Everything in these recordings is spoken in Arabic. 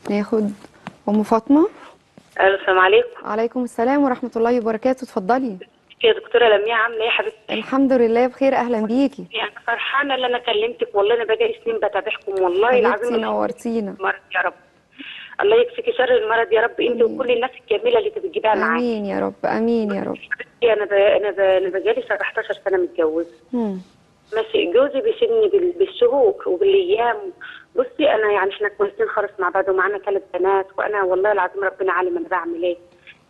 ناخد ام فاطمه. السلام عليكم. عليكم السلام ورحمه الله وبركاته، اتفضلي. يا دكتوره لمياء، عامله ايه يا حبيبتي؟ الحمد لله بخير، اهلا بيكي. يعني فرحانه ان انا كلمتك، والله انا بقالي سنين بتابعكم والله العظيم. حبيبتي نورتينا. المرض يا رب، الله يكفيكي شر المرض يا رب، انت وكل الناس الجميله اللي بتجيبها معاكي. امين يا رب، امين يا رب. حبيبتي انا بقالي 17 سنه متجوزه. ماشي، جوزي بيسيبني بالشهور وبالايام. بصي انا يعني احنا كويسين خالص مع بعض ومعانا 3 بنات، وانا والله العظيم ربنا عالم انا بعمل ايه.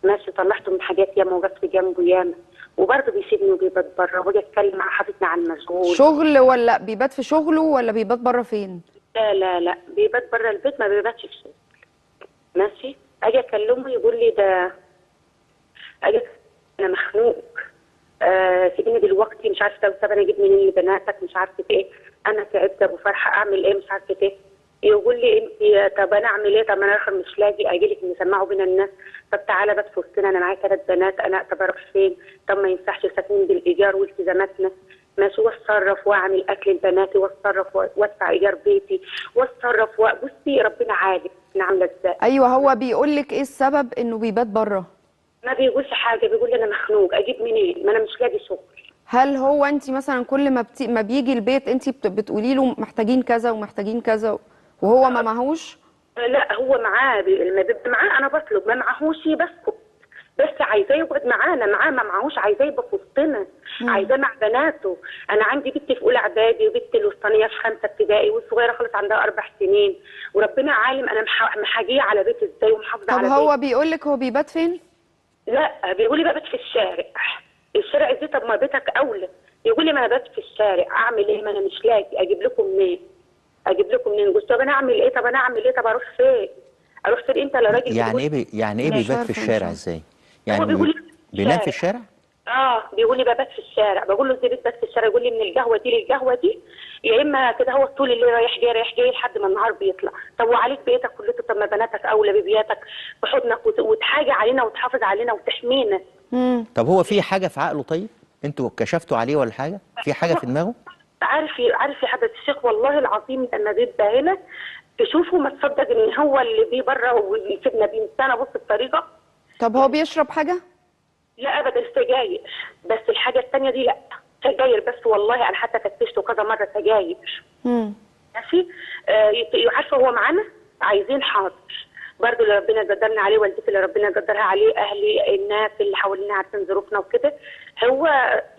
ماشي، طلعته من حاجات ياما وقفت جنبه ياما، وبرضه بيسيبني وبيبات بره، واجي اتكلم مع حافظنا عن المشغول. شغل ولا بيبات في شغله ولا بيبات بره فين؟ لا لا لا، بيبات بره البيت، ما بيباتش في شغل. ماشي، اجي اكلمه يقول لي ده انا مخنوق، سيبيني دلوقتي، مش عارفه طب انا اجيب منين لبناتك، مش عارفه ايه، انا تعبت ابو فرحه، اعمل ايه، مش عارفه ايه. يقول لي انت طب انا اعمل ايه، طب انا اخر مش لاقي اجي لك نسمعه بين الناس، طب تعالى بس في وسطنا، انا معايا 3 بنات، انا طب اروح فين، طب ما ينفعش ساكنين بالايجار والتزاماتنا. ماشي، واتصرف واعمل اكل لبناتي، واتصرف وادفع ايجار بيتي، واتصرف بصي ربنا عالم انا عامله ازاي. ايوه، هو بيقول لك ايه السبب انه بيبات بره؟ ما بيقولش حاجه، بيقول لي انا مخنوق، اجيب منين، ما انا مش لاقي شغل. هل هو انت مثلا كل ما بيجي البيت انت بتقولي له محتاجين كذا ومحتاجين كذا وهو ما معهوش؟ لا هو معاه، لما بيبقى معاه انا بطلب، ما معهوش بسكت، بس عايزاه يقعد معانا، معاه ما معهوش عايزاه يبقى في وسطنا، عايزاه مع بناته. انا عندي بنتي في اولى اعدادي، وبنتي الوسطانيه في 5 ابتدائي، والصغيره خالص عندها 4 سنين، وربنا عالم انا محاجيه على بيتي ازاي ومحافظه على طب بيتي. هو بيقول لك هو بيبات فين؟ لا بيقول لي ببات في الشارع. الشارع ازاي؟ طب ما بيتك اولى. يقول لي ما انا بات في الشارع، اعمل ايه، ما انا مش لاقي، اجيب لكم منين؟ اجيب لكم منين؟ قلت طب انا اعمل ايه، طب انا اعمل ايه، طب اروح فين؟ اروح فين؟ انت لا راجل يعني ايه يعني ايه بيبات في الشارع ازاي؟ يعني هو بيقول لي بينام في الشارع؟ بيقول لي ببات في الشارع، بقول له ازاي بتبات في الشارع؟ يقول لي من القهوه دي للقهوه دي، يا اما كده هو طول الليل رايح جاي رايح جاي لحد ما النهار بيطلع. طب وعليك بيتك كلته، طب ما بناتك اولى ببياتك بحضنك وتحاجي علينا وتحافظ علينا وتحمينا. طب هو في حاجه في عقله؟ طيب انتوا كشفتوا عليه ولا حاجه؟ في حاجه في دماغه؟ عارف يا حضرة الشيخ، والله العظيم لما بيبقى هنا تشوفه ما تصدق ان هو اللي بيه بره ويسيبنا بينسانا بص الطريقه. طب هو بيشرب حاجه؟ لا ابدا، سجاير بس. الحاجه الثانيه دي لا، سجاير بس. والله انا حتى فتشته كذا مره، سجاير. ماشي. عارفه هو معانا عايزين حاضر، برضه اللي ربنا قدرنا عليه، والدتي اللي ربنا قدرها عليه، اهلي، الناس اللي حوالينا عارفين ظروفنا وكده. هو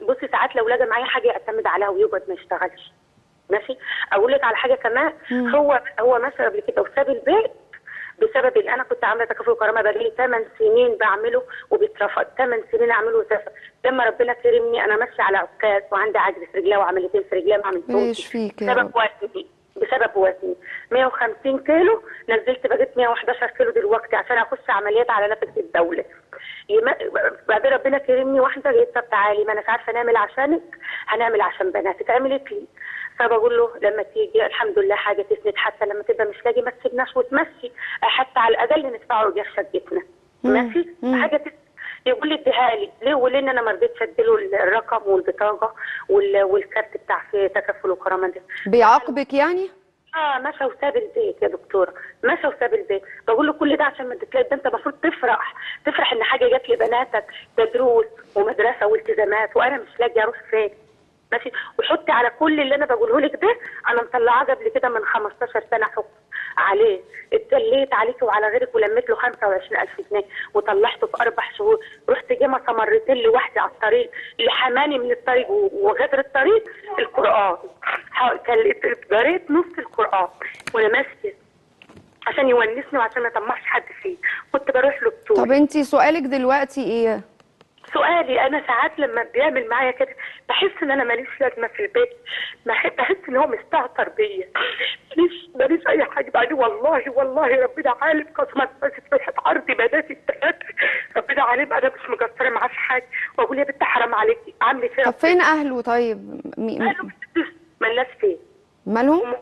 بصي ساعات لو لقى معايا حاجه يعتمد عليها ويقعد ما يشتغلش. ماشي. اقول لك على حاجه كمان، هو مثلا قبل كده وساب البيت بسبب ان انا كنت عامله تكافل وكرامه بقالي 8 سنين بعمله وبيترفض، 8 سنين اعمله واترفض. لما ربنا كرمني انا ماشيه على عكاز وعندي عجز في رجلي وعمليتين في رجلي ما عملتهمش بسبب وزني، بسبب وزني 150 كيلو، نزلت بقيت 111 كيلو دلوقتي عشان اخش عمليات على نفقه الدوله. بعدين ربنا كرمني واحده قالت طب تعالي، ما انا مش عارفه نعمل عشانك، هنعمل عشان بناتك. عملت لي، فبقول له لما تيجي الحمد لله حاجه تسند، حتى لما تبقى مش لاقي ما تسيبناش وتمشي، حتى على الاقل ندفعه ايجار شقتنا. ماشي. حاجه تسند. يقول لي اديها لي ليه، ولان انا ما رضيتش اديله الرقم والبطاقه والكارت بتاع في تكافل وكرامه ده. بيعاقبك يعني؟ مشى وساب البيت يا دكتوره، مشى وساب البيت. بقول له كل ده عشان ما تتلاقي، ده انت المفروض تفرح ان حاجه جت لبناتك، ده دروس ومدرسه والتزامات، وانا مش لاقي اروح فين. ماشي. وحطي على كل اللي انا بقوله لك ده، انا مطلعاه قبل كده من 15 سنه حكم عليه، اتدليت عليك وعلى غيرك ولميت له 25,000 جنيه وطلعته في 4 شهور. رحت جمصه مرتين لوحدي على الطريق، اللي حماني من الطريق وغدر الطريق القران، قريت نص القران وانا ماشيه عشان يونسني وعشان ما يطمعش حد فيه، كنت بروح له بطول. طب انتي سؤالك دلوقتي ايه؟ سؤالي انا ساعات لما بيعمل معايا كده بحس ان انا ماليش لازمه في البيت، بحس ان هو مستهتر بيا، ماليش اي حاجه. بعدين والله ربنا عالم، قسما فتحت عرضي بناتي الثلاثه، ربنا عالم انا مش مقصره معاه في حاجه. واقول يا بنت حرام عليكي، عامله فيها. طب فين اهله طيب؟ اهله مالناش فين. مالهم؟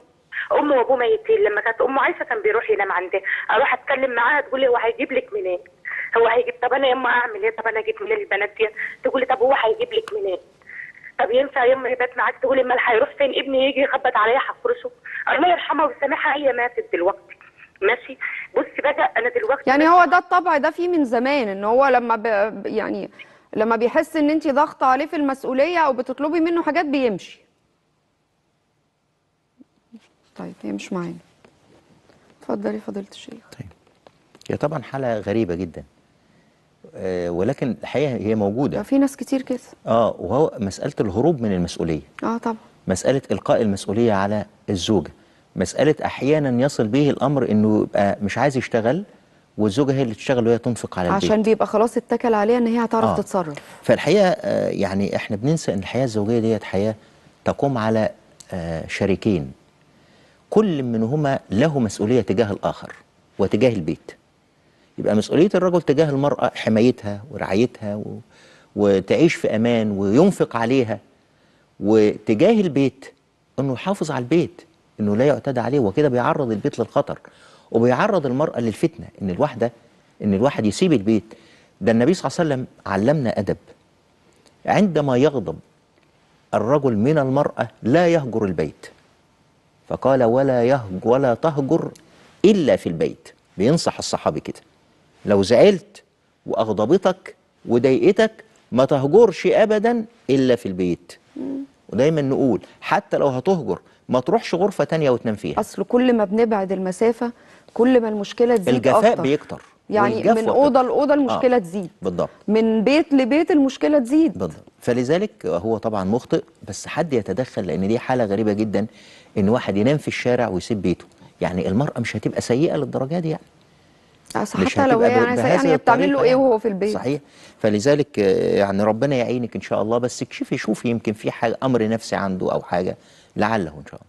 امه وابوه ميتين. لما كانت امه عايشه كان بيروح ينام عندها، اروح اتكلم معاها تقول لي هو هيجيب لك منين؟ هو هيجيب، طب انا يما اعمل ايه؟ طب انا اجيب منين البنات دي؟ تقول لي طب هو هيجيب لك منين؟ طب ينفع يما يبات معاك؟ تقول لي امال هيروح فين؟ ابني يجي يخبط عليا هفرشه. الله يرحمها ويسامحها، هي ماتت دلوقتي. ماشي. بصي بقى انا دلوقتي يعني هو ده الطبع ده فيه من زمان، ان هو لما يعني لما بيحس ان انت ضاغطه عليه في المسؤوليه او بتطلبي منه حاجات بيمشي. طيب هي مش معانا. اتفضلي فضيله الشيخ. طيب هي طبعا حالة غريبة جدا، ولكن الحقيقة هي موجودة. في ناس كتير كده. وهو مسألة الهروب من المسؤولية. طبعا. مسألة إلقاء المسؤولية على الزوجة، مسألة أحيانا يصل به الأمر إنه يبقى مش عايز يشتغل والزوجة هي اللي تشتغل وهي تنفق على البيت، عشان بيبقى خلاص اتكل عليها ان هي هتعرف آه. تتصرف. فالحقيقة يعني احنا بننسى ان الحياة الزوجية ديت حياة تقوم على شريكين، كل منهما له مسؤولية تجاه الآخر وتجاه البيت. يبقى مسؤولية الرجل تجاه المرأة حمايتها ورعايتها وتعيش في أمان وينفق عليها، وتجاه البيت انه يحافظ على البيت، انه لا يعتدى عليه، وكده بيعرض البيت للخطر وبيعرض المرأة للفتنة، ان الواحد يسيب البيت. ده النبي صلى الله عليه وسلم علمنا أدب، عندما يغضب الرجل من المرأة لا يهجر البيت، فقال ولا تهجر إلا في البيت. بينصح الصحابي كده، لو زعلت وأغضبتك وضايقتك ما تهجرش أبدا إلا في البيت. ودايما نقول حتى لو هتهجر ما تروحش غرفة تانية وتنام فيها. اصل كل ما بنبعد المسافة كل ما المشكلة تزيد الجفاء اكتر. بيكتر، يعني من أوضة لأوضة المشكلة تزيد. بالضبط. من بيت لبيت المشكلة تزيد. بالضبط. فلذلك هو طبعا مخطئ، بس حد يتدخل، لأن دي حالة غريبة جدا إن واحد ينام في الشارع ويسيب بيته. يعني المرأة مش هتبقى سيئة للدرجة دي يعني. حتى لو هي يعني بتعمل له ايه وهو في البيت. صحيح. فلذلك يعني ربنا يعينك ان شاء الله، بس اكشفي شوفي يمكن في حاجه امر نفسي عنده او حاجه، لعله ان شاء الله.